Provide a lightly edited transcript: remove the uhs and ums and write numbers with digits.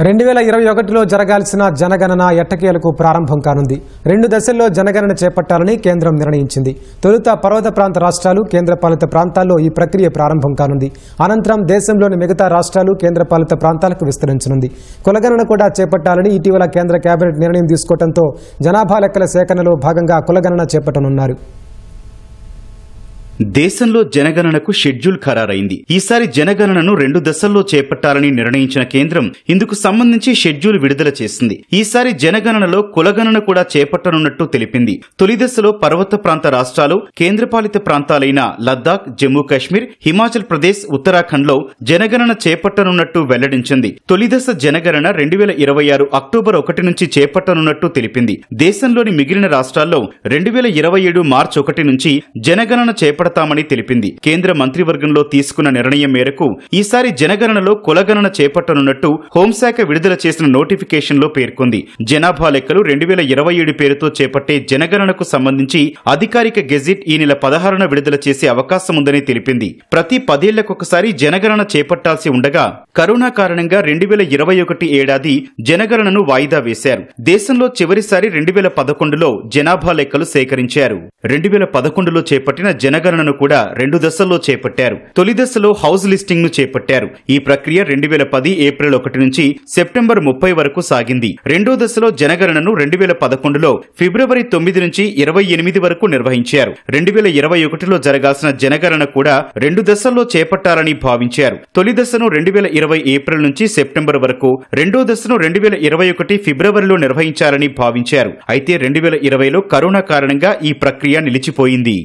2021లో జరగాల్సిన జనగణన ఎట్టకేలకు ప్రారంభం కానుంది. 2 దశల్లో జనగణన చేపట్టాలని కేంద్రం నిర్ణయించింది. తొలుత పర్వత ప్రాంత రాష్ట్రాలు, కేంద్రపాలిత ప్రాంతాల్లో ఈ ప్రక్రియ ప్రారంభం కానుంది. అనంతరం దేశంలోని మిగతా రాష్ట్రాలు, కేంద్రపాలిత ప్రాంతాలకు విస్తరించనుంది. కులగణన కూడా చేపట్టాలని ఇటీవల కేంద్ర కేబినెట్ నిర్ణయం తీసుకోవడంతో జనాభా లెక్కల సేకరణలో భాగంగా కులగణన చేపట్టనున్నారు. దేశంలో జనగణనకు షెడ్యూల్ ఖరారైంది. ఈసారి జనగణనను 2 దశల్లో చేపట్టాలని నిర్ణయించిన కేంద్రం ఇందుకు సంబంధించి షెడ్యూల్ విడుదల చేసింది. ఈసారి జనగణనలో కులగణన కూడా చేపట్టనున్నట్టు తెలిపింది. తొలి దశలో పర్వత ప్రాంత రాష్ట్రాలు, కేంద్రపాలిత ప్రాంతాలైన లద్దాఖ్, జమ్మూ కాశ్మీర్, హిమాచల్ ప్రదేశ్, ఉత్తరాఖండ్లో జనగణన చేపట్టనున్నట్టు వెల్లడించింది. తొలి దశ జనగణన 2026 అక్టోబర్ 1 నుంచి చేపట్టనున్నట్టు తెలిపింది. దేశంలోని మిగిలిన రాష్ట్రాల్లో 2027 మార్చి 1 నుంచి జనగణన చేపడతామని తెలిపింది. కేంద్ర మంత్రివర్గంలో తీసుకున్న నిర్ణయం మేరకు ఈసారి జనగణనలో కులగణన చేపట్టనున్నట్టు హోంశాఖ విడుదల చేసిన నోటిఫికేషన్లో పేర్కొంది. జనాభా లెక్కలు 2027 పేరుతో చేపట్టే జనగణనకు సంబంధించి అధికారిక గెజిట్ ఈ నెల 16న విడుదల చేసే అవకాశం ఉందని తెలిపింది. ప్రతి 10 ఏళ్లకొకసారి జనగణన చేపట్టాల్సి ఉండగా కరోనా కారణంగా 2021 ఏడాది జనగణనను వాయిదా వేశారు. దేశంలో చివరిసారి 2011లో జనాభా లెక్కలు సేకరించారు. 2011లో చేపట్టిన జనగణనను కూడా 2 దశల్లో చేపట్టారు. తొలి దశలో హౌస్ లిస్టింగ్ ను చేపట్టారు. ఈ ప్రక్రియ 2010 ఏప్రిల్ 1 నుంచి సెప్టెంబర్ 30 వరకు సాగింది. రెండో దశలో జనగణనను 2011లో ఫిబ్రవరి 9 నుంచి 28 వరకు నిర్వహించారు. 2021లో జరగాల్సిన జనగణన కూడా 2 దశల్లో చేపట్టాలని భావించారు. తొలి దశను 2020 ఏప్రిల్ నుంచి సెప్టెంబర్ వరకు, రెండో దశను 2021 ఫిబ్రవరిలో నిర్వహించాలని భావించారు. అయితే 2020లో కరోనా కారణంగా ఈ ప్రక్రియ నిలిచిపోయింది.